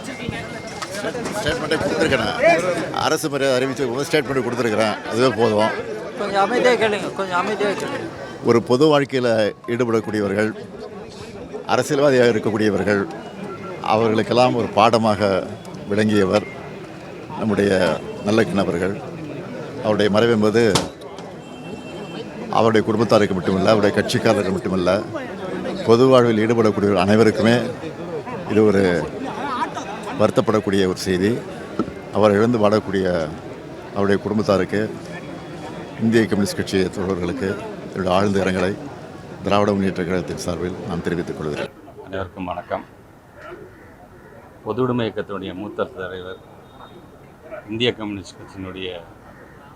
ஸ்டேட்மெண்ட்டே கொடுத்துருக்கேன். அரசு மரியாதை அறிவித்து ஸ்டேட்மெண்ட் கொடுத்துருக்குறேன். அதுவே போதும். கொஞ்சம் அமைதியாக கேளுங்க, கொஞ்சம் அமைதியாக கேளுங்க. ஒரு பொது வாழ்க்கையில் ஈடுபடக்கூடியவர்கள், அரசியல்வாதியாக இருக்கக்கூடியவர்கள், அவர்களுக்கெல்லாம் ஒரு பாடமாக விளங்கியவர் நம்முடைய நல்லக்கண்ண அவர்கள். அவருடைய மறைவு என்பது அவருடைய குடும்பத்தாருக்கு மட்டுமல்ல, அவருடைய கட்சிக்காரர்கள் மட்டுமல்ல, பொது வாழ்வில் ஈடுபடக்கூடிய அனைவருக்குமே இது ஒரு வருத்தப்படக்கூடிய ஒரு செய்தி. அவர் இழந்து வாழக்கூடிய அவருடைய குடும்பத்தாருக்கு, இந்திய கம்யூனிஸ்ட் கட்சி தோழர்களுக்கு என்னுடைய ஆழ்ந்த இரங்கலை திராவிட முன்னேற்ற கழகத்தின் சார்பில் நான் தெரிவித்துக் கொள்கிறேன். அனைவருக்கும் வணக்கம். பொது உடைமை இயக்கத்தினுடைய மூத்த தலைவர், இந்திய கம்யூனிஸ்ட் கட்சியினுடைய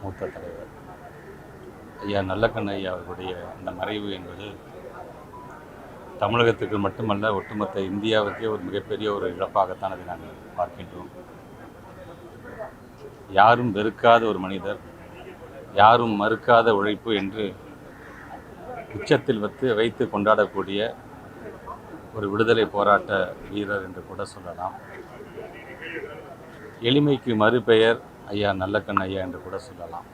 மூத்த தலைவர் ஐயா நல்லக்கண்ண ஐயா அவர்களுடைய இந்த மறைவு என்பது தமிழகத்துக்கு மட்டுமல்ல, ஒட்டுமொத்த இந்தியாவுக்கே ஒரு மிகப்பெரிய ஒரு இழப்பாகத்தான் அதை நாங்கள் பார்க்கின்றோம். யாரும் வெறுக்காத ஒரு மனிதர், யாரும் மறுக்காத உழைப்பு என்று உச்சத்தில் வைத்து கொண்டாடக்கூடிய ஒரு விடுதலை போராட்ட வீரர் என்று கூட சொல்லலாம். எளிமைக்கு மறுபெயர் ஐயா நல்லக்கண்ண ஐயா என்று கூட சொல்லலாம்.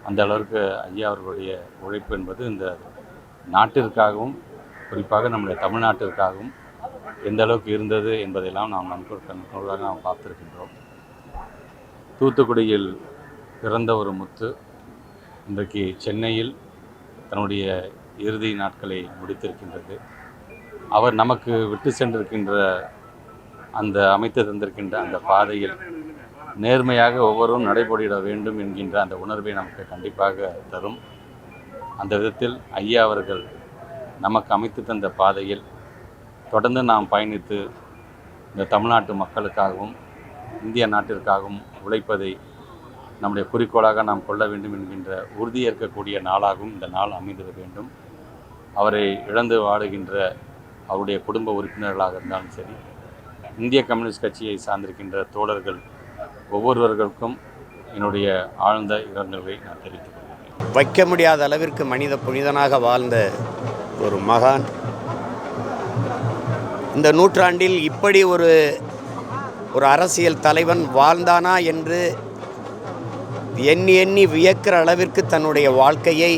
அந்த அளவிற்கு ஐயா அவர்களுடைய உழைப்பு என்பது இந்த நாட்டிற்காகவும், குறிப்பாக நம்முடைய தமிழ்நாட்டிற்காகவும் எந்த அளவுக்கு இருந்தது என்பதையெல்லாம் நாம் கண்கூடாக நாம் பார்த்திருக்கின்றோம். தூத்துக்குடியில் பிறந்த ஒரு முத்து இன்றைக்கு சென்னையில் தன்னுடைய இறுதி நாட்களை முடித்திருக்கின்றது. அவர் நமக்கு விட்டு சென்றிருக்கின்ற அந்த அமைத்து தந்திருக்கின்ற அந்த பாதையில் நேர்மையாக ஒவ்வொருவரும் நடைபெறிட வேண்டும் என்கின்ற அந்த உணர்வை நமக்கு கண்டிப்பாக தரும். அந்த விதத்தில் ஐயா அவர்கள் நமக்கு அமைத்து தந்த பாதையில் தொடர்ந்து நாம் பயணித்து இந்த தமிழ்நாட்டு மக்களுக்காகவும் இந்திய நாட்டிற்காகவும் உழைப்பதை நம்முடைய குறிக்கோளாக நாம் கொள்ள வேண்டும் என்கின்ற உறுதியேற்கக்கூடிய நாளாகவும் இந்த நாள் அமைந்திட வேண்டும். அவரை இழந்து வாடுகின்ற அவருடைய குடும்ப உறுப்பினர்களாக இருந்தாலும் சரி, இந்திய கம்யூனிஸ்ட் கட்சியை சார்ந்திருக்கின்ற தோழர்கள் ஒவ்வொருவர்களுக்கும் என்னுடைய ஆழ்ந்த இரங்கலை நான் தெரிவித்துக் கொள்கிறேன். வைக்க முடியாத அளவிற்கு மனித புனிதனாக வாழ்ந்த ஒரு மகான் இந்த நூற்றாண்டில் இப்படி ஒரு அரசியல் தலைவன் வாழ்ந்தானா என்று எண்ணி எண்ணி வியக்கிற அளவிற்கு தன்னுடைய வாழ்க்கையை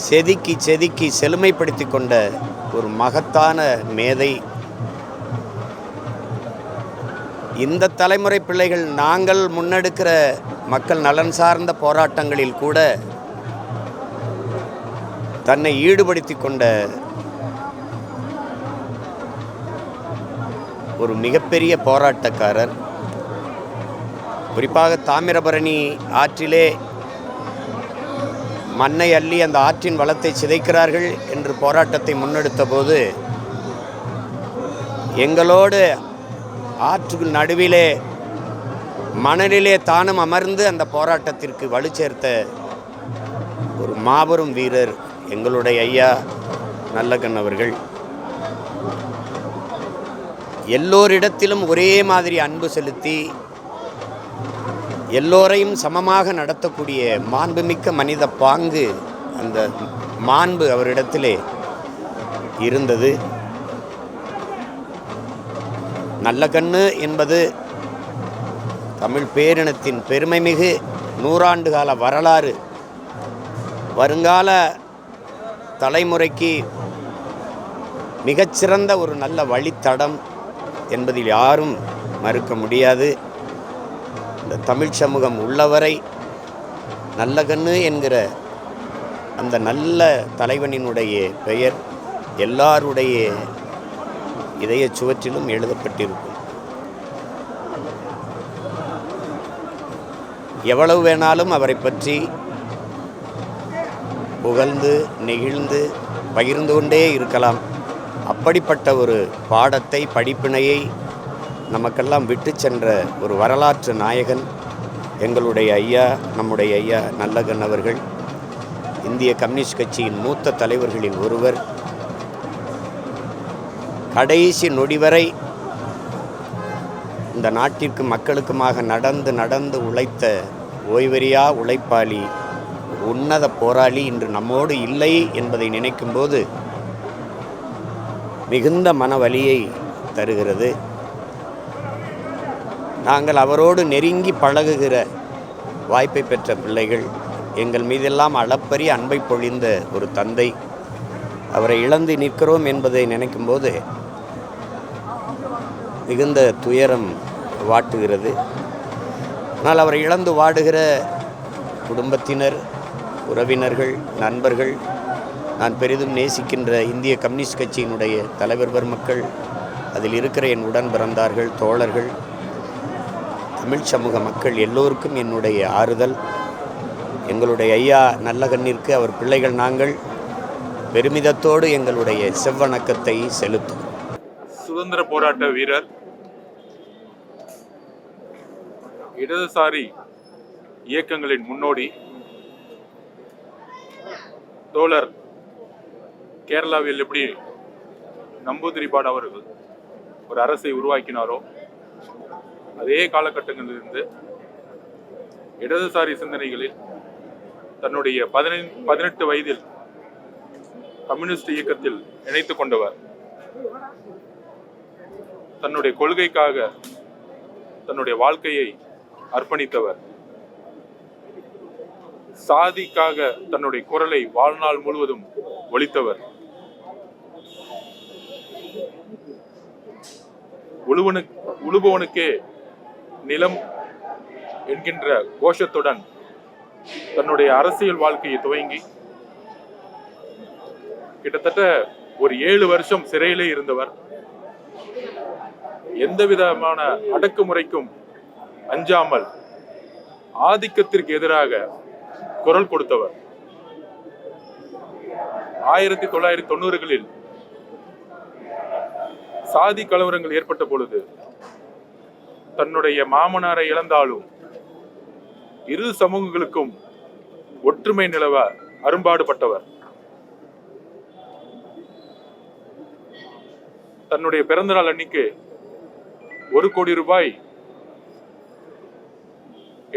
செதுக்கி செழுமைப்படுத்தி கொண்ட ஒரு மகத்தான மேதை. இந்த தலைமுறை பிள்ளைகள் நாங்கள் முன்னெடுக்கிற மக்கள் நலன் சார்ந்த போராட்டங்களில் கூட தன்னை ஈடுபடுத்தி கொண்ட ஒரு மிகப்பெரிய போராட்டக்காரர். குறிப்பாக தாமிரபரணி ஆற்றிலே மண்ணை அள்ளி அந்த ஆற்றின் வளத்தை சிதைக்கிறார்கள் என்று போராட்டத்தை முன்னெடுத்த போது எங்களோடு ஆற்றுக்கு நடுவிலே மணலிலே தானும் அமர்ந்து அந்த போராட்டத்திற்கு வலு சேர்த்த ஒரு மாபெரும் வீரர் எங்களுடைய ஐயா நல்லக்கண் அவர்கள். எல்லோரிடத்திலும் ஒரே மாதிரி அன்பு செலுத்தி எல்லோரையும் சமமாக நடத்தக்கூடிய மாண்புமிக்க மனித பாங்கு, அந்த மாண்பு அவரிடத்திலே இருந்தது. நல்லக்கண்ணு என்பது தமிழ் பேரினத்தின் பெருமைமிகு 100 ஆண்டு கால வரலாறு. வருங்கால தலைமுறைக்கு மிகச்சிறந்த ஒரு நல்ல வழித்தடம் என்பதில் யாரும் மறுக்க முடியாது. இந்த தமிழ் சமூகம் உள்ளவரை நல்லக்கண்ணு என்கிற அந்த நல்ல தலைவனினுடைய பெயர் எல்லாருடைய இதய சுவற்றிலும் எழுதப்பட்டிருக்கும். எவ்வளவு வேணாலும் அவரை பற்றி புகழ்ந்து நெகிழ்ந்து பகிர்ந்து கொண்டே இருக்கலாம். அப்படிப்பட்ட ஒரு பாடத்தை, படிப்பினையை நமக்கெல்லாம் விட்டு சென்ற ஒரு வரலாற்று நாயகன் எங்களுடைய ஐயா, நம்முடைய ஐயா நல்லக்கண் அவர்கள். இந்திய கம்யூனிஸ்ட் கட்சியின் மூத்த தலைவர்களில் ஒருவர். கடைசி நொடி வரை இந்த நாட்டிற்கு மக்களுக்குமாக நடந்து உழைத்த ஓய்வறியா உழைப்பாளி, உன்னத போராளி இன்று நம்மோடு இல்லை என்பதை நினைக்கும்போது மிகுந்த மனவலியை தருகிறது. நாங்கள் அவரோடு நெருங்கி பழகுகிற வாய்ப்பை பெற்ற பிள்ளைகள், எங்கள் மீதெல்லாம் அளப்பரிய அன்பை பொழிந்த ஒரு தந்தை. அவரை இழந்து நிற்கிறோம் என்பதை நினைக்கும்போது மிகுந்த துயரம் வாட்டுகிறது. ஆனால் அவரை இழந்து வாடுகிற குடும்பத்தினர், உறவினர்கள், நண்பர்கள், நான் பெரிதும் நேசிக்கின்ற இந்திய கம்யூனிஸ்ட் கட்சியினுடைய தலைவர் பெருமக்கள், அதில் இருக்கிற என் உடன் பிறந்தார்கள், தோழர்கள், தமிழ் சமூக மக்கள் எல்லோருக்கும் என்னுடைய ஆறுதல். எங்களுடைய ஐயா நல்லகண்ணிற்கு அவர் பிள்ளைகள் நாங்கள் பெருமிதத்தோடு எங்களுடைய செவ்வணக்கத்தை செலுத்தும். சுதந்திர போராட்ட வீரர், இடதுசாரி இயக்கங்களின் முன்னோடி தோழர் கேரளாவில் எப்படி நம்பூதிரிபாடு அவர்கள் ஒரு அரசை உருவாக்கினாரோ அதே காலகட்டங்களிலிருந்து இடதுசாரி சிந்தனைகளில் தன்னுடைய 18 வயதில் கம்யூனிஸ்ட் இயக்கத்தில் இணைத்துக் கொண்டவர். தன்னுடைய கொள்கைக்காக தன்னுடைய வாழ்க்கையை அர்ப்பணித்தவர். சாதிக்காக தன்னுடைய குரலை வாழ்நாள் முழுவதும் ஒலித்தவர். உழுபவனுக்கே நிலம் என்கின்ற கோஷத்துடன் தன்னுடைய அரசியல் வாழ்க்கையை துவங்கி கிட்டத்தட்ட ஒரு 7 வருஷம் சிறையிலே இருந்தவர். எந்த விதமான அடக்குமுறைக்கும் அஞ்சாமல் ஆதிக்கத்திற்கு எதிராக குரல் கொடுத்தவர். 1990களில் சாதி கலவரங்கள் ஏற்பட்ட பொழுது தன்னுடைய மாமனாரை இழந்தாலும் இரு சமூகங்களுக்கும் ஒற்றுமை நிலவ அரும்பாடுபட்டவர். தன்னுடைய பிறந்தநாள் அன்னைக்கு 1 கோடி ரூபாய்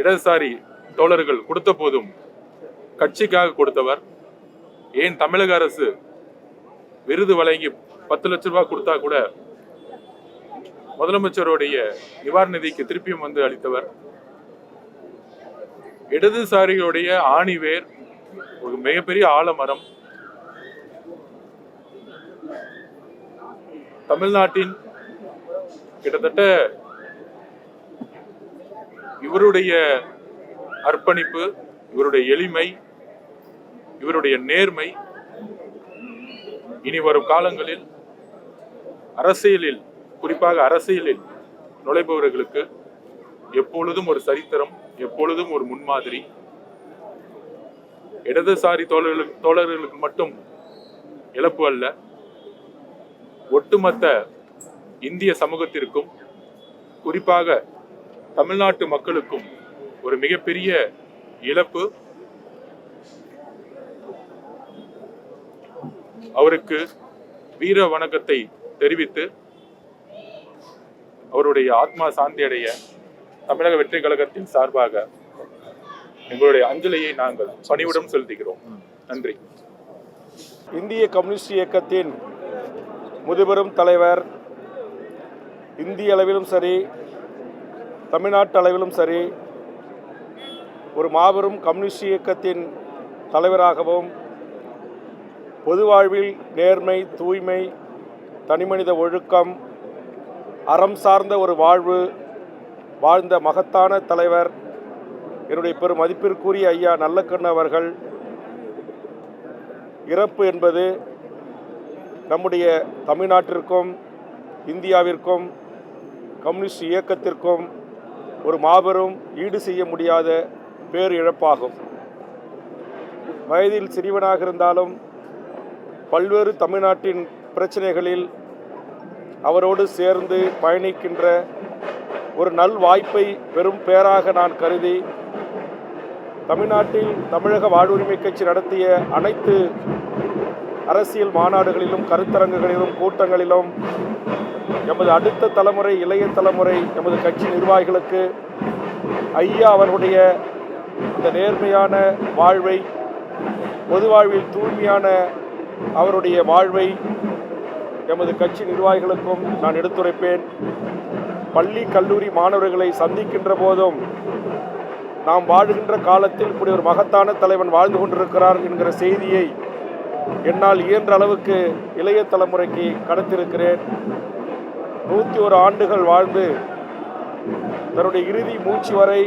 இடதுசாரி தோழர்கள் கொடுத்த போதும் கட்சிக்காக கொடுத்தவர். ஏன் தமிழக அரசு விருது வழங்கி 10 லட்சம் ரூபாய் கொடுத்தா கூட முதலமைச்சருடைய நிவாரண நிதிக்கு திருப்பியும் வந்து அளித்தவர். இடதுசாரிகளுடைய ஆணிவேர், ஒரு மிகப்பெரிய ஆலமரம். தமிழ்நாட்டின் கிட்டத்தட்ட இவருடைய அர்ப்பணிப்பு, இவருடைய எளிமை, இவருடைய நேர்மை இனி வரும் காலங்களில் அரசியலில், குறிப்பாக அரசியலில் நுழைபவர்களுக்கு எப்பொழுதும் ஒரு சரித்திரம், எப்பொழுதும் ஒரு முன்மாதிரி. இடதுசாரி தோழர்களுக்கு மட்டும் இழப்பு அல்ல, ஒட்டுமொத்த இந்திய சமூகத்திற்கும், குறிப்பாக தமிழ்நாட்டு மக்களுக்கும் ஒரு மிகப்பெரிய இழப்பு. அவருக்கு வீர வணக்கத்தை தெரிவித்து அவருடைய ஆத்மா சாந்தி அடைய தமிழக வெற்றி கழகத்தின் சார்பாக எங்களுடைய அஞ்சலியை நாங்கள் பணிவுடன் செலுத்துகிறோம். நன்றி. இந்திய கம்யூனிஸ்ட் இயக்கத்தின் முதுபெரும் தலைவர், இந்திய அளவிலும் சரி தமிழ்நாட்டு அளவிலும் சரி ஒரு மாபெரும் கம்யூனிஸ்ட் இயக்கத்தின் தலைவராகவும், பொது வாழ்வில் நேர்மை, தூய்மை, தனிமனித ஒழுக்கம், அறம் சார்ந்த ஒரு வாழ்வு வாழ்ந்த மகத்தான தலைவர் என்னுடைய பெரும் மதிப்பிற்குரிய ஐயா நல்லக்கண்ணு அவர்கள் இறப்பு என்பது நம்முடைய தமிழ்நாட்டிற்கும் இந்தியாவிற்கும் கம்யூனிஸ்ட் இயக்கத்திற்கும் ஒரு மாபெரும் ஈடு செய்ய முடியாத பேரிழப்பாகும். வயதில் சிறியவனாக இருந்தாலும் பல்வேறு தமிழ்நாட்டின் பிரச்சனைகளில் அவரோடு சேர்ந்து பயணிக்கின்ற ஒரு நல் வாய்ப்பை பெரும் பேராக நான் கருதி தமிழ்நாட்டில் தமிழக வாழ்வுரிமை கட்சி நடத்திய அனைத்து அரசியல் மாநாடுகளிலும், கருத்தரங்குகளிலும், கூட்டங்களிலும் எமது அடுத்த தலைமுறை, இளைய தலைமுறை, எமது கட்சி நிர்வாகிகளுக்கு ஐயா அவருடைய இந்த நேர்மையான வாழ்வை, பொது வாழ்வில் தூய்மையான அவருடைய வாழ்வை எமது கட்சி நிர்வாகிகளுக்கும் நான் எடுத்துரைப்பேன். பள்ளி கல்லூரி மாணவர்களை சந்திக்கின்ற போதும் நாம் வாழுகின்ற காலத்தில் இப்படி ஒரு மகத்தான தலைவன் வாழ்ந்து கொண்டிருக்கிறார் என்கிற செய்தியை என்னால் இயன்ற அளவுக்கு இளைய தலைமுறைக்கு கடத்திருக்கிறேன். 101 ஆண்டுகள் வாழ்ந்து தன்னுடைய இறுதி மூச்சு வரை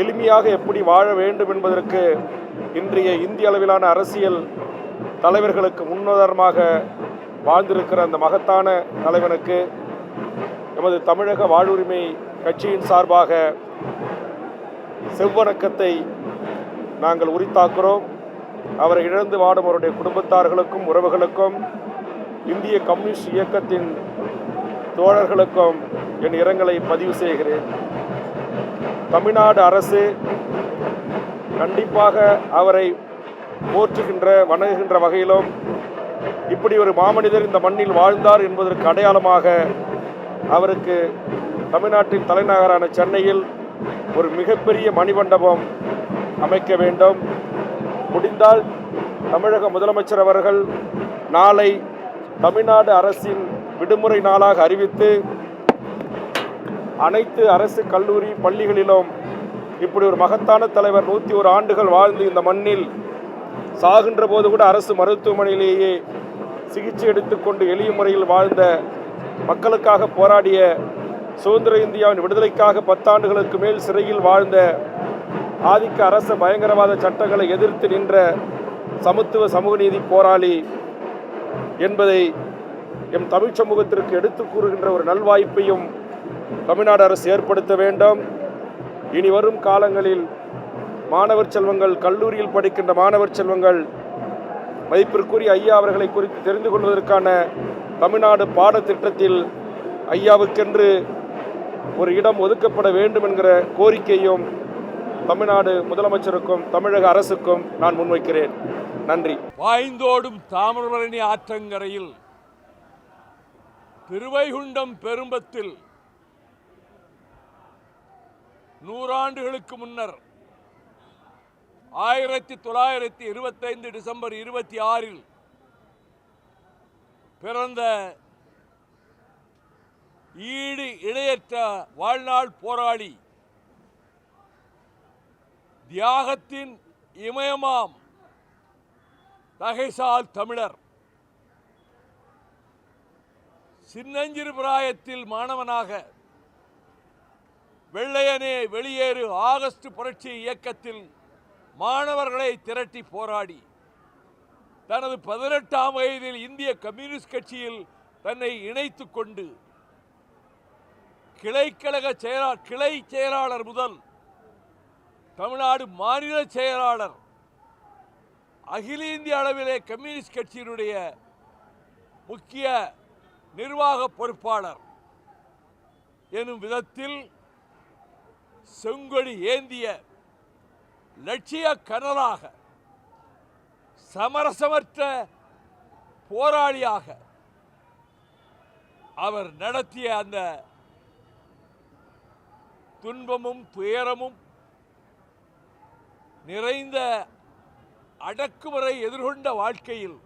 எளிமையாக எப்படி வாழ வேண்டும் என்பதற்கு இன்றைய இந்திய அளவிலான அரசியல் தலைவர்களுக்கு முன்னுதாரணமாக வாழ்ந்திருக்கிற அந்த மகத்தான தலைவனுக்கு எமது தமிழக வாழ்வுரிமை கட்சியின் சார்பாக செவ்வணக்கத்தை நாங்கள் உரித்தாக்குகிறோம். அவரை இழந்து வாடும் அவருடைய குடும்பத்தார்களுக்கும் உறவுகளுக்கும் இந்திய கம்யூனிஸ்ட் இயக்கத்தின் தோழர்களுக்கும் என் இரங்கலை பதிவு செய்கிறேன். தமிழ்நாடு அரசு கண்டிப்பாக அவரை போற்றுகின்ற வணங்குகின்ற வகையிலும் இப்படி ஒரு மாமனிதர் இந்த மண்ணில் வாழ்ந்தார் என்பதற்கு அடையாளமாக அவருக்கு தமிழ்நாட்டின் தலைநகரான சென்னையில் ஒரு மிகப்பெரிய மணிமண்டபம் அமைக்க வேண்டும். முடிந்தால் தமிழக முதலமைச்சர் அவர்கள் நாளை தமிழ்நாடு அரசின் விடுமுறை நாளாக அறிவித்து அனைத்து அரசு கல்லூரி பள்ளிகளிலும் இப்படி ஒரு மகத்தான தலைவர் 101 ஆண்டுகள் வாழ்ந்து இந்த மண்ணில் சாகின்ற போது கூட அரசு மருத்துவமனையிலேயே சிகிச்சை எடுத்துக்கொண்டு எளிய முறையில் வாழ்ந்த மக்களுக்காக போராடிய சுதந்திர இந்தியாவின் விடுதலைக்காக 10 ஆண்டுகளுக்கு மேல் சிறையில் வாழ்ந்த ஆதிக்க அரச பயங்கரவாத சட்டங்களை எதிர்த்து நின்ற சமத்துவ சமூக நீதி போராளி என்பதை எம் தமிழ் சமூகத்திற்கு எடுத்து கூறுகின்ற ஒரு நல்வாய்ப்பையும் தமிழ்நாடு அரசு ஏற்படுத்த வேண்டும். இனி வரும் காலங்களில் மாணவர் செல்வங்கள், கல்லூரியில் படிக்கின்ற மாணவர் செல்வங்கள் மதிப்பிற்குரிய ஐயா அவர்களை குறித்து தெரிந்து கொள்வதற்கான தமிழ்நாடு பாடத்திட்டத்தில் ஐயாவுக்கென்று ஒரு இடம் ஒதுக்கப்பட வேண்டும் என்கிற கோரிக்கையும் தமிழ்நாடு முதலமைச்சருக்கும் தமிழக அரசுக்கும் நான் முன்வைக்கிறேன். நன்றி. பாய்ந்தோடும் தாமிரபரணி ஆற்றங்கரையில் திருவைகுண்டம் பெரும்பத்தில் 100 ஆண்டுகளுக்கு முன்னர் 1925 டிசம்பர் 26 பிறந்த ஈடு இணையற்ற வாழ்நாள் போராளி, தியாகத்தின் இமயமாம் தகைசால் தமிழர், சின்னஞ்சிறு பிராயத்தில் மாணவனாக வெள்ளையனே வெளியேறு ஆகஸ்ட் புரட்சி இயக்கத்தில் மாணவர்களை திரட்டி போராடி தனது 18ஆம் வயதில் இந்திய கம்யூனிஸ்ட் கட்சியில் தன்னை இணைத்துக் கொண்டு கிளை செயலாளர் முதல் தமிழ்நாடு மாநில செயலாளர், அகில இந்திய அளவிலே கம்யூனிஸ்ட் கட்சியினுடைய முக்கிய நிர்வாக பொறுப்பாளர் எனும் விதத்தில் செங்கொடி ஏந்திய லட்சிய கனலாக, சமரசமற்ற போராளியாக அவர் நடத்திய அந்த துன்பமும் துயரமும் நிறைந்த அடக்குமுறை எதிர்கொண்ட வாழ்க்கையில்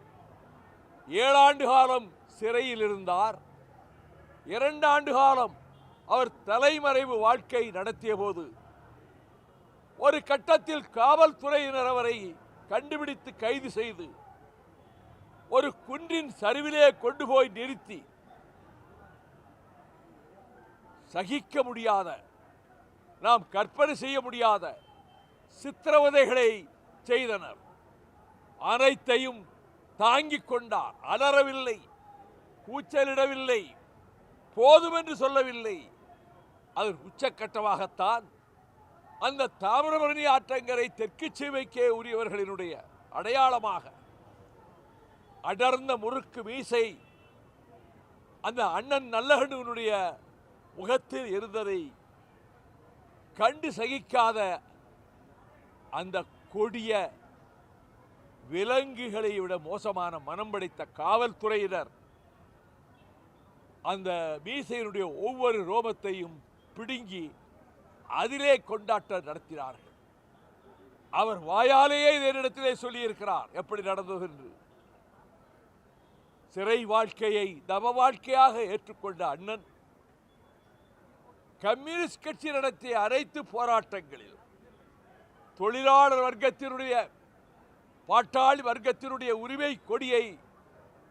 7 ஆண்டு காலம் சிறையில் இருந்தார். 2 ஆண்டு காலம் அவர் தலைமறைவு வாழ்க்கை நடத்திய போது ஒரு கட்டத்தில் காவல்துறையினர் அவரை கண்டுபிடித்து கைது செய்து ஒரு குன்றின் சரிவிலே கொண்டு போய் நிறுத்தி சகிக்க முடியாத, நாம் கற்பனை செய்ய முடியாத சித்திரவதைகளை செய்தனர். அனைத்தையும் தாங்கிக் கொண்டார். அலறவில்லை, கூச்சலிடவில்லை, போதும் என்று சொல்லவில்லை. அதன் உச்சக்கட்டமாகத்தான் அந்த தாமிரபரணி ஆற்றங்கரை தெற்கு சீமைக்கே உரியவர்களினுடைய அடையாளமாக அடர்ந்த முறுக்கு மீசை அந்த அண்ணன் நல்லகண்ணுவனுடைய முகத்தில் இருந்ததை கண்டு சகிக்காத அந்த கொடிய விலங்குகளை விட மோசமான மனம் படைத்த காவல்துறையினர் அந்த மீசையினுடைய ஒவ்வொரு ரோமத்தையும் பிடுங்கி அதிலே கொண்டாட்டம் நடத்தினார்கள். அவர் வாயாலேயே இதனிடத்திலே சொல்லியிருக்கிறார் எப்படி நடந்தது என்று. சிறை வாழ்க்கையை தவ வாழ்க்கையாக ஏற்றுக்கொண்ட அண்ணன் கம்யூனிஸ்ட் கட்சி நடத்திய அனைத்து போராட்டங்களில் தொழிலாளர் வர்க்கத்தினுடைய பாட்டாளி வர்க்கத்தினுடைய உரிமை கொடியை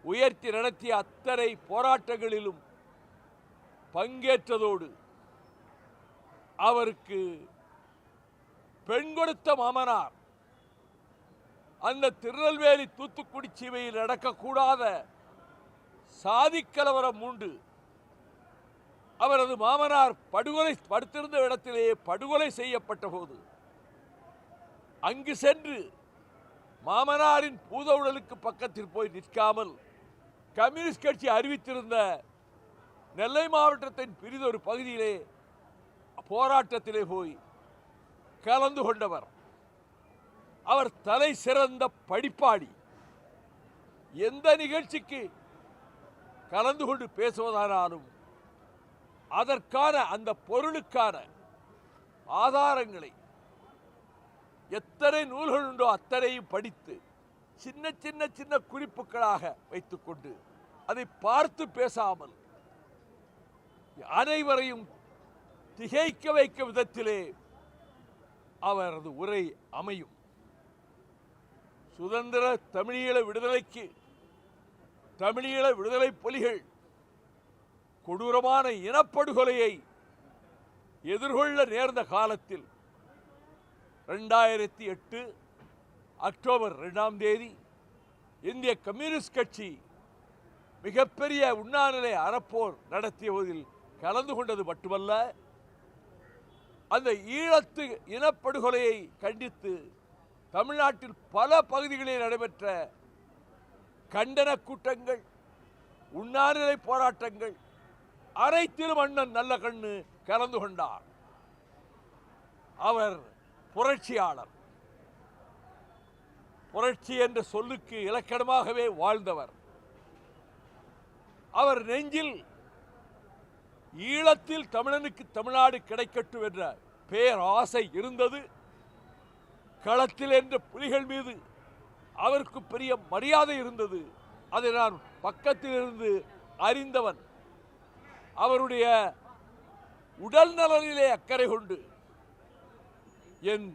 உயர்த்தி நடத்திய அத்தனை போராட்டங்களிலும் பங்கேற்றதோடு அவருக்கு பெண் கொடுத்த மாமனார் அந்த திருநெல்வேலி தூத்துக்குடி சீமையில் நடக்கக்கூடாத சாதி கலவரம் உண்டு. அவரது மாமனார் படுகொலை படுத்திருந்த இடத்திலேயே படுகொலை செய்யப்பட்ட போது அங்கு சென்று மாமனாரின் பூத உடலுக்கு பக்கத்தில் போய் நிற்காமல் கம்யூனிஸ்ட் கட்சி அறிவித்திருந்த நெல்லை மாவட்டத்தின் பிரிதொரு பகுதியிலே போராட்டத்திலே போய் கலந்து கொண்டவர். அவர் தலை சிறந்த படிப்பாளி. எந்த நிகழ்ச்சிக்கு கலந்து கொண்டு பேசுவதானாலும் அதற்கான அந்த பொருளுக்கான ஆதாரங்களை எத்தனை நூல்கள் உண்டோ அத்தனையும் படித்து சின்ன சின்ன சின்ன குறிப்புகளாக வைத்துக்கொண்டு அதை பார்த்து பேசாமல் அனைவரையும் திகைக்க வைக்க விதத்திலே அவரது உரை அமையும். சுதந்திர தமிழீழ விடுதலைக்கு தமிழீழ விடுதலை புலிகள் கொடூரமான இனப்படுகொலையை எதிர்கொள்ள நேர்ந்த காலத்தில் 2008 அக்டோபர் 2ஆம் தேதி இந்திய கம்யூனிஸ்ட் கட்சி மிகப்பெரிய உண்ணாநிலை அறப்போர் நடத்தியதில் கலந்து கொண்டது மட்டுமல்ல, அந்த ஈழத்து இனப்படுகொலையை கண்டித்து தமிழ்நாட்டில் பல பகுதிகளில் நடைபெற்ற கண்டன கூட்டங்கள், உண்ணாநிலை போராட்டங்கள் அனைத்திலும் அண்ணன் நல்லகண்ணு கலந்து கொண்டார். அவர் புரட்சியாளர். புரட்சி என்ற சொல்லுக்கு இலக்கணமாகவே வாழ்ந்தவர். அவர் நெஞ்சில் ஈழத்தில் தமிழனுக்கு தமிழ்நாடு கிடைக்கட்டும் என்ற பேராசை இருந்தது. களத்தில் என்ற புலிகள் மீது அவருக்கு பெரிய மரியாதை இருந்தது. அதை நான் பக்கத்தில் இருந்து அறிந்தவன். அவருடைய உடல் நலனிலே அக்கறை கொண்டு என்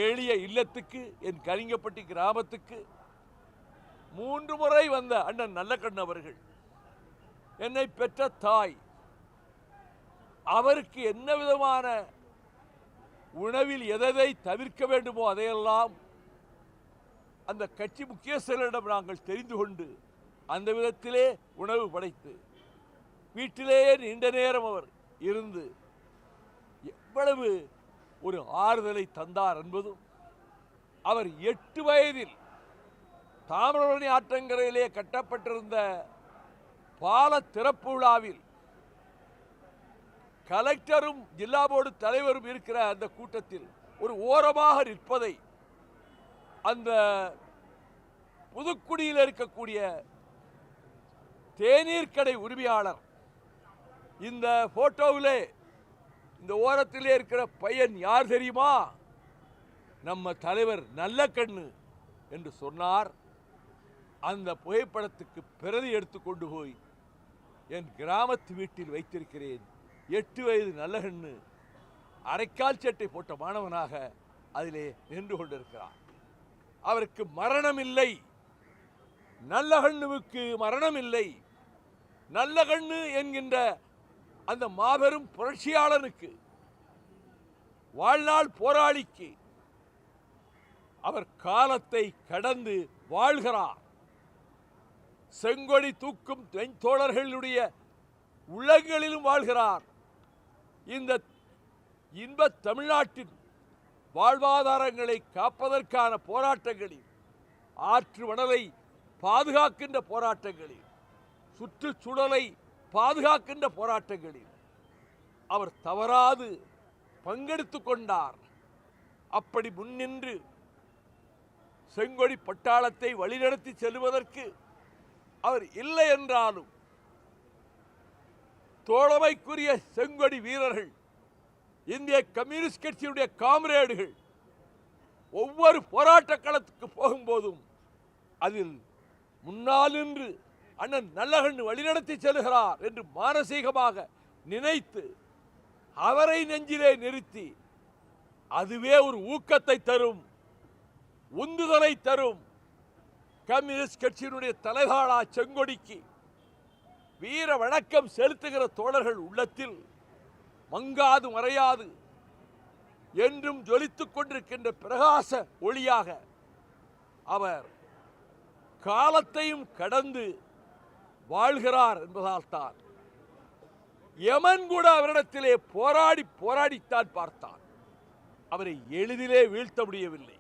எளிய இல்லத்துக்கு, என் கலிங்கப்பட்டி கிராமத்துக்கு 3 முறை வந்த அண்ணன் நல்லகண்ணு அவர்கள் என்னை பெற்ற தாய். அவருக்கு என்ன விதமான உணவில் எதை தவிர்க்க வேண்டுமோ அதையெல்லாம் அந்த கட்சி முக்கியஸ்தர்களிடம் நாங்கள் தெரிந்து கொண்டு அந்த விதத்திலே உணவு படைத்து வீட்டிலேயே நீண்ட நேரம் அவர் இருந்து எவ்வளவு ஒரு ஆறுதலை தந்தார் என்பதும், அவர் 8 வயதில் தாமிரபரணி ஆற்றங்கரையிலே கட்டப்பட்டிருந்த பால திறப்பு விழாவில் கலெக்டரும் ஜில்லா போர்டு தலைவரும் இருக்கிற அந்த கூட்டத்தில் ஒரு ஓரமாக நிற்பதை அந்த புதுக்குடியில் இருக்கக்கூடிய தேநீர் கடை உரிமையாளர் இந்த போட்டோவிலே இந்த ஓரத்திலே இருக்கிற பையன் யார் தெரியுமா? நம்ம தலைவர் நல்லகண்ணு என்று சொன்னார். அந்த புகைப்படத்துக்கு பிரதி எடுத்துக்கொண்டு போய் என் கிராமத்து வீட்டில் வைத்திருக்கிறேன். 8 வயது நல்லகண்ணு அரைக்கால் சட்டை போட்ட மாணவனாக அதிலே நின்று கொண்டிருக்கிறார். அவருக்கு மரணம் இல்லை. நல்லகண்ணுவுக்கு மரணம் இல்லை. நல்லகண்ணு என்கின்ற அந்த மாபெரும் புரட்சியாளனுக்கு, வாழ்நாள் போராளிக்கு அவர் காலத்தை கடந்து வாழ்கிறார். செங்கொடி தூக்கும் தோழர்களுடைய உள்ளங்களிலும் வாழ்கிறார். இந்த இன்ப தமிழ்நாட்டின் வாழ்வாதாரங்களை காப்பதற்கான போராட்டங்களில், ஆற்று மணலை பாதுகாக்கின்ற போராட்டங்களில், சுற்றுச்சூழலை பாதுகாக்கின்ற போராட்டங்களில் அவர் தவறாது பங்கெடுத்துக் கொண்டார். அப்படி முன்னின்று செங்கொடி பட்டாளத்தை வழிநடத்தி செல்வதற்கு அவர் இல்லை என்றாலும் தோழமைக்குரிய செங்கொடி வீரர்கள், இந்திய கம்யூனிஸ்ட் கட்சியுடைய காம்ரேடுகள் ஒவ்வொரு போராட்ட களத்துக்கு போகும்போதும் அதில் முன்னால் நின்று அண்ணன் நல்லகண்ணு வழிநடத்தி செல்கிறார் என்று மானசீகமாக நினைத்து அவரை நெஞ்சிலே நிறுத்தி அதுவே ஒரு ஊக்கத்தை தரும், உந்துதலை தரும். கம்யூனிஸ்ட் கட்சியினுடைய தலைகாலா செங்கொடிக்கு வீர வணக்கம் செலுத்துகிற தோழர்கள் உள்ளத்தில் மங்காது மறையாது என்றும் ஜொலித்துக் கொண்டிருக்கின்ற பிரகாச ஒளியாக அவர் காலத்தையும் கடந்து வாழ்கிறார் என்பதால் தான் யமன் கூட அவரிடத்திலே போராடித்தான் பார்த்தான். அவரை எளிதிலே வீழ்த்த முடியவில்லை.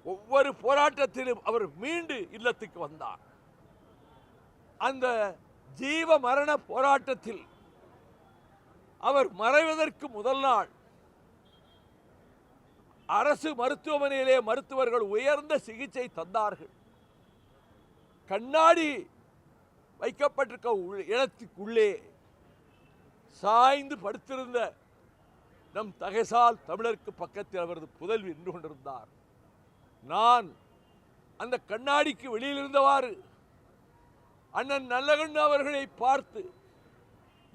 ஒவ்வொரு போராட்டத்திலும் அவர் மீண்டு இல்லத்துக்கு வந்தார். அந்த ஜீவ மரண போராட்டத்தில் அவர் மறைவதற்கு முதல் நாள் அரசு மருத்துவமனையிலே மருத்துவர்கள் உயர்ந்த சிகிச்சை தந்தார்கள். கண்ணாடி வைக்கப்பட்டிருக்க இடத்துக்குள்ளே சாய்ந்து படுத்திருந்த நம் தகைசால் தமிழருக்கு பக்கத்தில் அவரது புதல்வி நின்று கொண்டிருந்தார். நான் அந்த கண்ணாடிக்கு வெளியில் இருந்தவாறு அண்ணன் நல்லகண்ணு அவர்களை பார்த்து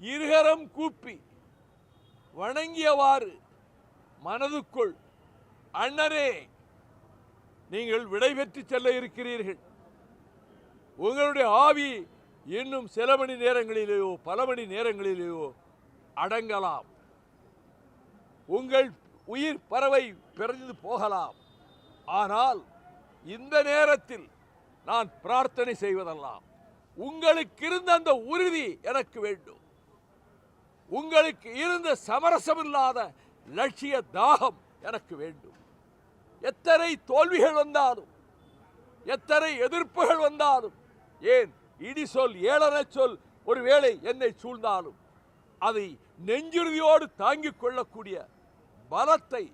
இருகரம் கூப்பி வணங்கியவாறு மனதுக்குள், அண்ணரே, நீங்கள் விடை பெற்று செல்ல இருக்கிறீர்கள். உங்களுடைய ஆவி இன்னும் சில மணி நேரங்களிலேயோ பல மணி நேரங்களிலேயோ அடங்கலாம். உங்கள் உயிர் பறவை பிறந்து போகலாம். ஆனால் இந்த நேரத்தில் நான் பிரார்த்தனை செய்வதெல்லாம் உங்களுக்கு இருந்த அந்த உறுதி எனக்கு வேண்டும். உங்களுக்கு இருந்த சமரசமில்லாத லட்சிய தாகம் எனக்கு வேண்டும். எத்தனை தோல்விகள் வந்தாலும், எத்தனை எதிர்ப்புகள் வந்தாலும், ஏன் இடி சொல் ஏளன சொல் ஒருவேளை என்னை சூழ்ந்தாலும் அதை நெஞ்சுறுதியோடு தாங்கிக் கொள்ளக்கூடிய பலத்தை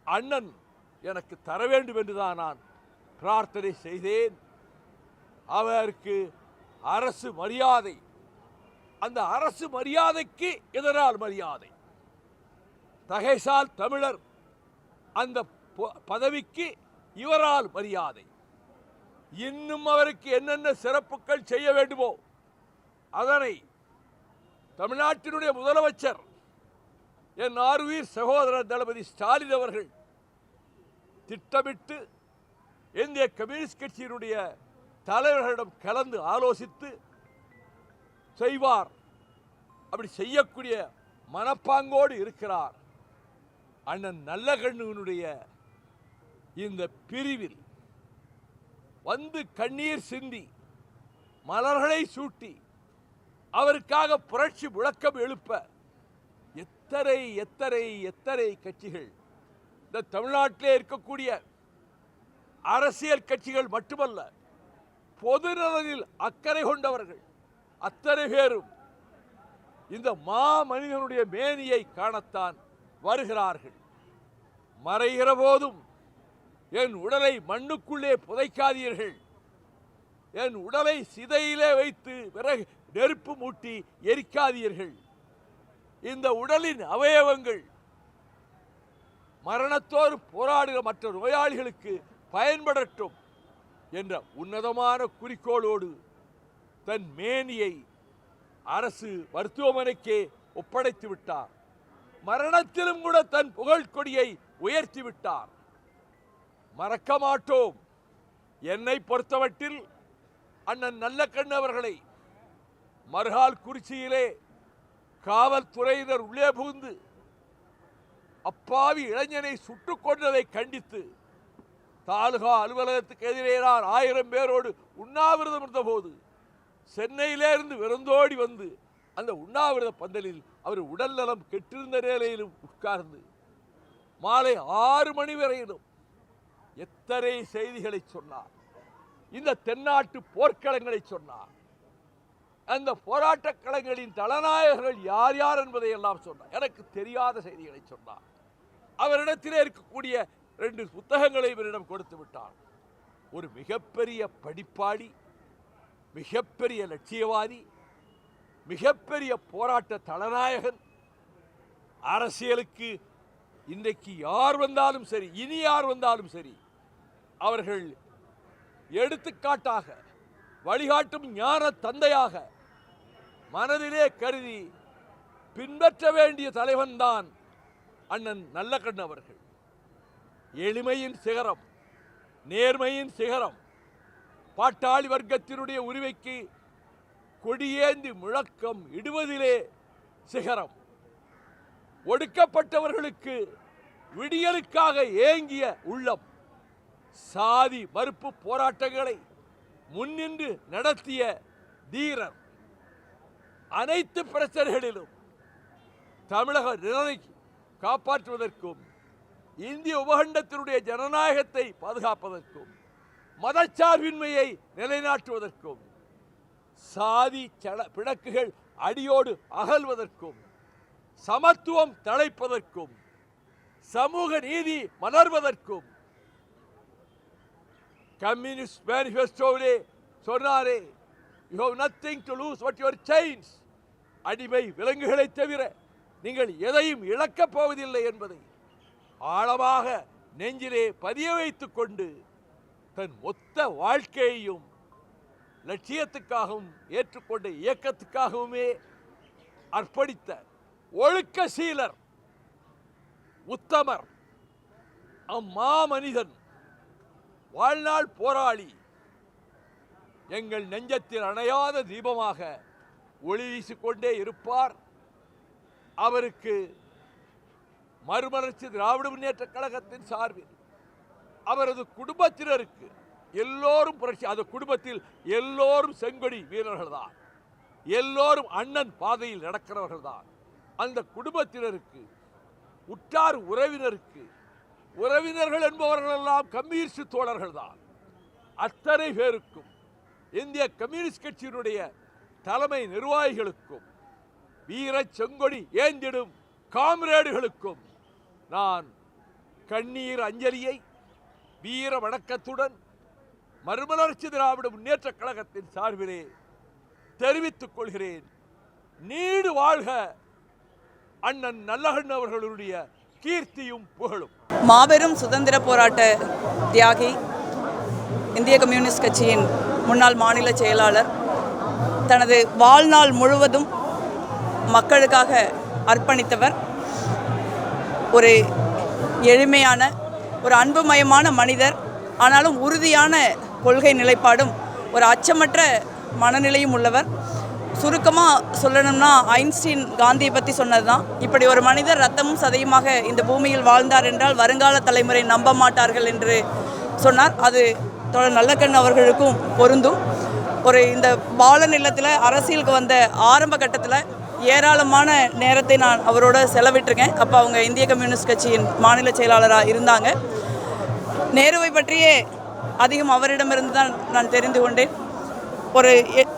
அண்ணன் எனக்கு தர வேண்டும் என்றுதான் நான் பிரார்த்தனை செய்தேன். அவருக்கு அரசு மரியாதை, அந்த அரசு மரியாதைக்கு இதனால் மரியாதை. தகைசால் தமிழர் அந்த பதவிக்கு இவரால் மரியாதை. இன்னும் அவருக்கு என்னென்ன சிறப்புகள் செய்ய வேண்டுமோ அதனை தமிழ்நாட்டினுடைய முதலமைச்சர் என் ஆர்வீர் சகோதரர் தளபதி ஸ்டாலின் அவர்கள் திட்டமிட்டு இந்திய கம்யூனிஸ்ட் கட்சியினுடைய தலைவர்களிடம் கலந்து ஆலோசித்து செய்வார். அப்படி செய்யக்கூடிய மனப்பாங்கோடு இருக்கிறார். அண்ணன் நல்லகண்ணுவினுடைய இந்த பிரிவில் வந்து கண்ணீர் சிந்தி மலர்களை சூட்டி அவருக்காக புரட்சி முழக்கம் எழுப்ப எத்தனை எத்தனை எத்தனை கட்சிகள், இந்த தமிழ்நாட்டிலே இருக்கக்கூடிய அரசியல் கட்சிகள் மட்டுமல்ல, பொது நலனில் அக்கறை கொண்டவர்கள் அத்தனை பேரும் இந்த மாமனிதனுடைய மேனியை காணத்தான் வருகிறார்கள். மறைகிற போதும் என் உடலை மண்ணுக்குள்ளே புதைக்காதீர்கள், என் உடலை சிதையிலே வைத்து விறகு நெருப்பு மூட்டி எரிக்காதீர்கள், இந்த உடலின் அவயவங்கள் மரணத்தோடு போராடுகிற மற்ற நோயாளிகளுக்கு பயன்படட்டும் என்ற உன்னதமான குறிக்கோளோடு தன் மேனியை அரசு மருத்துவமனைக்கே ஒப்படைத்து விட்டார். மரணத்திலும் கூட தன் புகழ் கொடியை உயர்த்தி விட்டார். மறக்க மாட்டோம். என்னை பொறுத்தமட்டில் அண்ணன் நல்லகண்ணு அவர்களை மறுகால் குறிச்சியிலே காவல்துறையினர் உள்ளே புகுந்து அப்பாவி இளைஞனை சுட்டுக் கொன்றதை கண்டித்து தாலுகா அலுவலகத்துக்கு எதிரே நான் 1000 பேரோடு உண்ணாவிரதம் இருந்தபோது சென்னையிலிருந்து விருந்தோடி வந்து அந்த உண்ணாவிரத பந்தலில் அவர் உடல் நலம் கெட்டிருந்த நிலையிலும் உட்கார்ந்து மாலை 6 மணி வரையிலும் எத்தனை செய்திகளை சொன்னார். இந்த தென்னாட்டு போர்க்களங்களை சொன்னார். அந்த போராட்ட களங்களின் தலநாயகர்கள் யார் யார் என்பதை எல்லாம் சொன்னார். எனக்கு தெரியாத செய்திகளை சொன்னார். அவரிடத்திலே இருக்கக்கூடிய 2 புத்தகங்களை இவரிடம் கொடுத்து விட்டார். ஒரு மிகப்பெரிய படிப்பாளி, மிகப்பெரிய லட்சியவாதி, மிகப்பெரிய போராட்ட தலநாயகன். அரசியலுக்கு இன்றைக்கு யார் வந்தாலும் சரி, இனி யார் வந்தாலும் சரி, அவர்கள் எடுத்துக்காட்டாக வழிகாட்டும் ஞான தந்தையாக மனதிலே கருதி பின்பற்ற வேண்டிய தலைவன்தான் அண்ணன் நல்லகண்ணு அவர்கள். எளிமையின் சிகரம், நேர்மையின் சிகரம், பாட்டாளி வர்க்கத்தினுடைய உரிமைக்கு கொடியேந்தி முழக்கம் இடுவதிலே சிகரம், ஒடுக்கப்பட்டவர்களுக்கு விடியலுக்காக ஏங்கிய உள்ளம், சாதி மறுப்பு போராட்டங்களை முன்னின்று நடத்திய தீரர், அனைத்து பிரச்சனைகளிலும் தமிழக நிலையை காப்பாற்றுவதற்கும் இந்திய உபகண்டத்தினுடைய ஜனநாயகத்தை பாதுகாப்பதற்கும் மதச்சார்பின்மையை நிலைநாட்டுவதற்கும் சாதி பிணக்குகள் அடியோடு அகல்வதற்கும் சமத்துவம் தழைப்பதற்கும் சமூக நீதி மலர்வதற்கும் கம்யூனிஸ்ட் மேனிஃபெஸ்டோவிலே சொன்னாரே, you have nothing to lose but your chains, அடிமை விலங்குகளை தவிர நீங்கள் எதையும் இழக்கப் போவதில்லை என்பதை ஆழமாக நெஞ்சிலே பதிய வைத்துக் கொண்டு தன் மொத்த வாழ்க்கையையும் லட்சியத்துக்காகவும் ஏற்றுக்கொண்ட இயக்கத்துக்காகவுமே அர்ப்பணித்த ஒழுக்க சீலர், உத்தமர், அம்மாமனிதன், வாழ்நாள் போராளி, எங்கள் நெஞ்சத்தில் அணையாத தீபமாக ஒளி வீசிக்கொண்டே இருப்பார். அவருக்கு மறுமலர்ச்சி திராவிட முன்னேற்ற கழகத்தின் சார்பில் அவரது குடும்பத்தினருக்கு எல்லோரும் புரட்சி, அந்த குடும்பத்தில் எல்லோரும் செங்கொடி வீரர்கள் தான், எல்லோரும் அண்ணன் பாதையில் நடக்கிறவர்கள் தான். அந்த குடும்பத்தினருக்கு, உற்றார் உறவினருக்கு, உறவினர்கள் என்பவர்கள் எல்லாம் கம்யூனிஸ்ட் தோழர்கள் தான். அத்தனை பேருக்கும், இந்திய கம்யூனிஸ்ட் கட்சியினுடைய தலைமை நிர்வாகிகளுக்கும், வீர செங்கொடி ஏந்திடும் காம்ரேடுகளுக்கும் நான் கண்ணீர் அஞ்சலியை வீர வணக்கத்துடன் மறுமலர்ச்சி திராவிட முன்னேற்ற கழகத்தின் சார்பிலே தெரிவித்துக் கொள்கிறேன். நீடு வாழ்க அண்ணன் நல்லகண்ணு அவர்களுடைய கீர்த்தியும் புகழும். மாபெரும் சுதந்திர போராட்ட தியாகி, இந்திய கம்யூனிஸ்ட் கட்சியின் முன்னாள் மாநில செயலாளர், தனது வாழ்நாள் முழுவதும் மக்களுக்காக அர்ப்பணித்தவர், ஒரு எளிமையான, ஒரு அன்புமயமான மனிதர். ஆனாலும் உறுதியான கொள்கை நிலைப்பாடும் ஒரு அச்சமற்ற மனநிலையும் உள்ளவர். சுருக்கமாக சொல்லணும்னா ஐன்ஸ்டீன் காந்தியை பற்றி சொன்னது தான், இப்படி ஒரு மனிதர் ரத்தமும் சதையுமாக இந்த பூமியில் வாழ்ந்தார் என்றால் வருங்கால தலைமுறை நம்ப மாட்டார்கள் என்று சொன்னார். அது தோழர் நல்லகண்ணு அவர்களுக்கும் பொருந்தும். இந்த பாலன் இல்லத்தில் அரசியலுக்கு வந்த ஆரம்ப கட்டத்தில் ஏராளமான நேரத்தை நான் அவரோட செலவிட்டிருக்கேன். அப்போ அவங்க இந்திய கம்யூனிஸ்ட் கட்சியின் மாநில செயலாளராக இருந்தாங்க. நேருவை பற்றியே அதிகம் அவரிடமிருந்து தான் நான் தெரிந்து கொண்டேன்.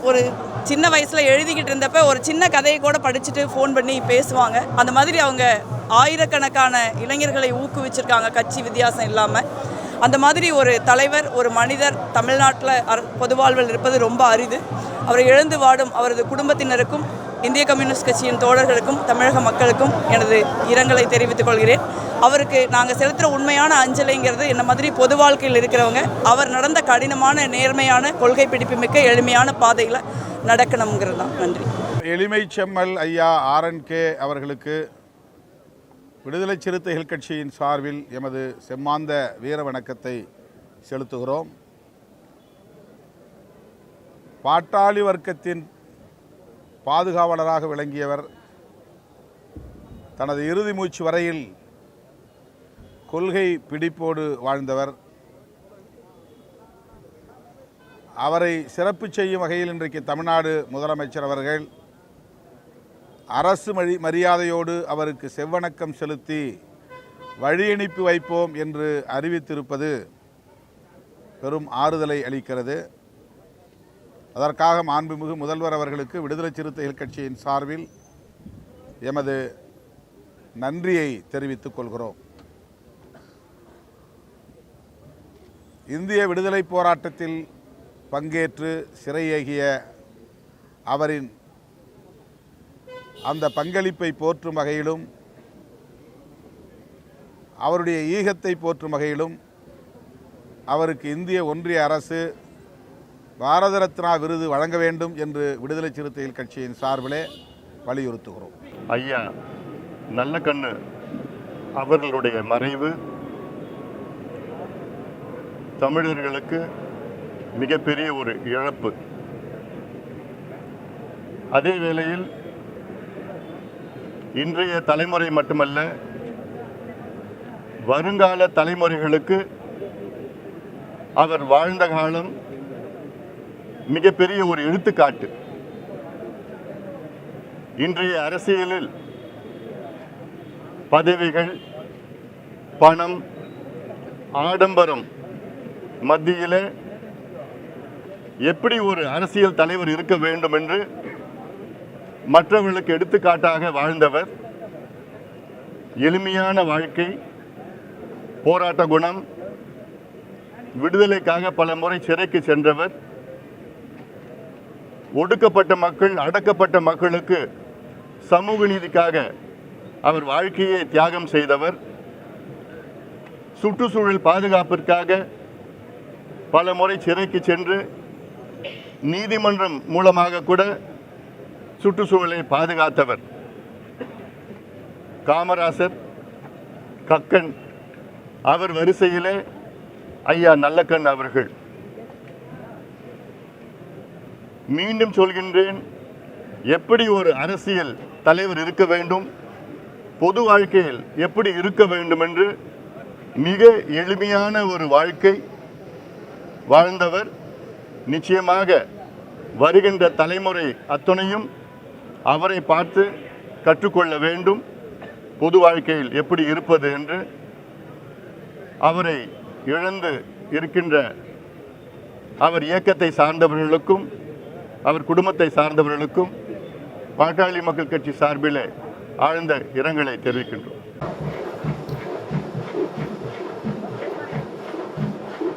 ஒரு சின்ன வயசில் எழுதிக்கிட்டு இருந்தப்போ ஒரு சின்ன கதையை கூட படிச்சுட்டு ஃபோன் பண்ணி பேசுவாங்க. அந்த மாதிரி அவங்க ஆயிரக்கணக்கான இளைஞர்களை ஊக்குவிச்சிருக்காங்க, கட்சி வித்தியாசம் இல்லாமல். அந்த மாதிரி ஒரு தலைவர், ஒரு மனிதர் தமிழ்நாட்டில் பொது வாழ்வில் இருப்பது ரொம்ப அரிது. அவரை இழந்து வாடும் அவரது குடும்பத்தினருக்கும், இந்திய கம்யூனிஸ்ட் கட்சியின் தோழர்களுக்கும், தமிழக மக்களுக்கும் எனது இரங்கலை தெரிவித்துக் கொள்கிறேன். அவருக்கு நாங்கள் செலுத்துகிற உண்மையான அஞ்சலிங்கிறது என்ன மாதிரி பொது வாழ்க்கையில் இருக்கிறவங்க அவர் நடந்த கடினமான, நேர்மையான, கொள்கை பிடிப்புமிக்க எளிமையான பாதையில் நடக்கணுங்கிறது தான். நன்றி. எளிமை செம்மல் ஐயா RNK அவர்களுக்கு விடுதலை சிறுத்தைகள் கட்சியின் சார்பில் எமது செம்மாந்த வீர வணக்கத்தை செலுத்துகிறோம். பாட்டாளி வர்க்கத்தின் பாதுகாவலராக விளங்கியவர். தனது இறுதி மூச்சு வரையில் கொள்கை பிடிப்போடு வாழ்ந்தவர். அவரை சிறப்பு செய்யும் வகையில் இன்றைக்கு தமிழ்நாடு முதலமைச்சர் அவர்கள் அரசு மரியாதையோடு அவருக்கு செவ்வணக்கம் செலுத்தி வழியனுப்பி வைப்போம் என்று அறிவித்திருப்பது பெரும் ஆறுதலை அளிக்கிறது. அதற்காக மாண்புமிகு முதல்வர் அவர்களுக்கு விடுதலை சிறுத்தைகள் கட்சியின் சார்பில் எமது நன்றியை தெரிவித்துக் கொள்கிறோம். இந்திய விடுதலை போராட்டத்தில் பங்கேற்று சிறையேகிய அவரின் அந்த பங்களிப்பை போற்றும் வகையிலும், அவருடைய ஈகத்தை போற்றும் வகையிலும் அவருக்கு இந்திய ஒன்றிய அரசு பாரத ரத்னா விருது வழங்க வேண்டும் என்று விடுதலை சிறுத்தைகள் கட்சியின் சார்பிலே வலியுறுத்துகிறோம். ஐயா நல்லக்கண்ணு அவர்களுடைய மறைவு தமிழர்களுக்கு மிகப்பெரிய ஒரு இழப்பு. அதே வேளையில் இன்றைய தலைமுறை மட்டுமல்ல, வருங்கால தலைமுறைகளுக்கு அவர் வாழ்ந்த காலம் மிகப்பெரிய ஒரு எடுத்துக்காட்டு. இன்றைய அரசியலில் பதவிகள், பணம், ஆடம்பரம் மத்தியில் எப்படி ஒரு அரசியல் தலைவர் இருக்க வேண்டும் என்று மற்றவர்களுக்கு எடுத்துக்காட்டாக வாழ்ந்தவர். எளிமையான வாழ்க்கை, போராட்ட குணம், விடுதலைக்காக பல முறை சிறைக்கு சென்றவர். ஒடுக்கப்பட்ட மக்கள், அடக்கப்பட்ட மக்களுக்கு சமூக நீதிக்காக அவர் வாழ்க்கையை தியாகம் செய்தவர். சுற்றுச்சூழல் பாதுகாப்பிற்காக பல முறை சிறைக்கு சென்று நீதிமன்றம் மூலமாக கூட சுற்றுச்சூழலை பாதுகாத்தவர். காமராசர், கக்கன், அவர் வரிசையிலே ஐயா நல்லக்கண் அவர்கள். மீண்டும் சொல்கின்றேன், எப்படி ஒரு அரசியல் தலைவர் இருக்க வேண்டும், பொது வாழ்க்கையில் எப்படி இருக்க வேண்டும் என்று மிக எளிமையான ஒரு வாழ்க்கை வாழ்ந்தவர். நிச்சயமாக வருகின்ற தலைமுறை அத்தனையும் அவரை பார்த்து கற்றுக்கொள்ள வேண்டும், பொது வாழ்க்கையில் எப்படி இருப்பது என்று. அவரை இழந்து இருக்கின்ற அவர் இயக்கத்தை சார்ந்தவர்களுக்கும் அவர் குடும்பத்தை சார்ந்தவர்களுக்கும் பாட்டாளி மக்கள் கட்சி சார்பில் ஆழ்ந்த இரங்கலை தெரிவிக்கின்றோம்.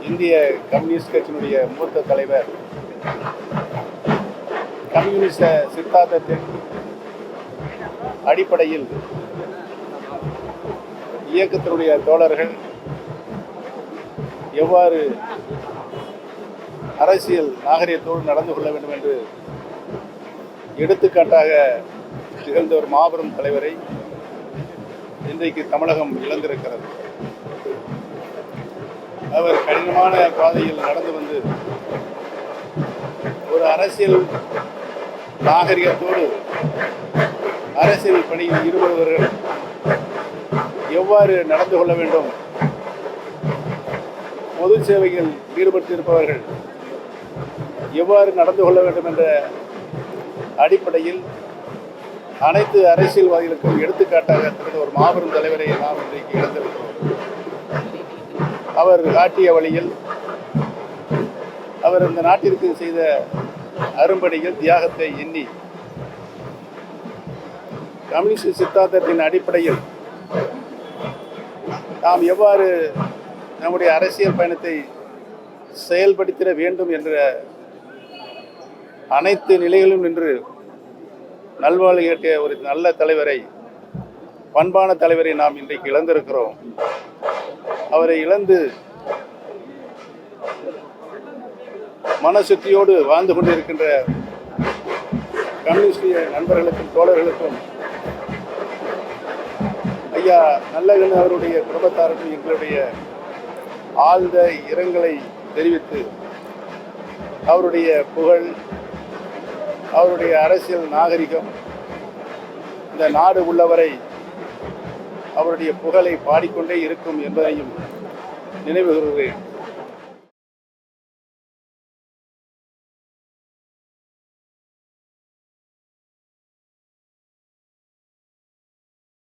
இந்திய கம்யூனிஸ்ட் கட்சியினுடைய மூத்த தலைவர், கம்யூனிஸ்ட சித்தாந்தத்தின் அடிப்படையில் இயக்கத்தினுடைய தோழர்கள் எவ்வாறு அரசியல் நாகரிகத்தோடு நடந்து கொள்ள வேண்டும் என்று எடுத்துக்காட்டாக திகழ்ந்த ஒரு மாபெரும் தலைவரை இன்றைக்கு தமிழகம் இழந்திருக்கிறது. அவர் கடினமான பாதையில் நடந்து வந்து ஒரு அரசியல் நாகரிகத்தோடு அரசியல் பணியில் ஈடுபடுபவர்கள் எவ்வாறு நடந்து கொள்ள வேண்டும், பொது சேவையில் ஈடுபட்டிருப்பவர்கள் எவ்வாறு நடந்து கொள்ள வேண்டும் என்ற அடிப்படையில் அனைத்து அரசியல்வாதிகளுக்கும் எடுத்துக்காட்டாக திறந்த ஒரு மாபெரும் தலைவரை நாம் இன்றைக்கு இழந்திருக்கிறோம். அவர் காட்டிய வழியில், அவர் இந்த நாட்டிற்கு செய்த அரும்பணிகள், தியாகத்தை எண்ணி கம்யூனிஸ்ட் சித்தாந்தத்தின் அடிப்படையில் நாம் எவ்வாறு நம்முடைய அரசியல் பயணத்தை செயல்படுத்திட வேண்டும் என்ற அனைத்து நிலைகளிலும் நின்று நல்வாழ்வு கேட்ட ஒரு நல்ல தலைவரை, பண்பான தலைவரை நாம் இன்றைக்கு இழந்திருக்கிறோம். அவரை இழந்து மனசுத்தியோடு வாழ்ந்து கொண்டிருக்கின்ற கம்யூனிஸ்ட் நண்பர்களுக்கும் தோழர்களுக்கும் ஐயா நல்லகண்ணு அவருடைய குடும்பத்தாருக்கும் எங்களுடைய ஆழ்ந்த இரங்கலை தெரிவித்து, அவருடைய புகழ், அவருடைய அரசியல் நாகரிகம் இந்த நாடு உள்ளவரை அவருடைய புகழை பாடிக்கொண்டே இருக்கும் என்பதையும் நினைவு கூறுகிறேன்.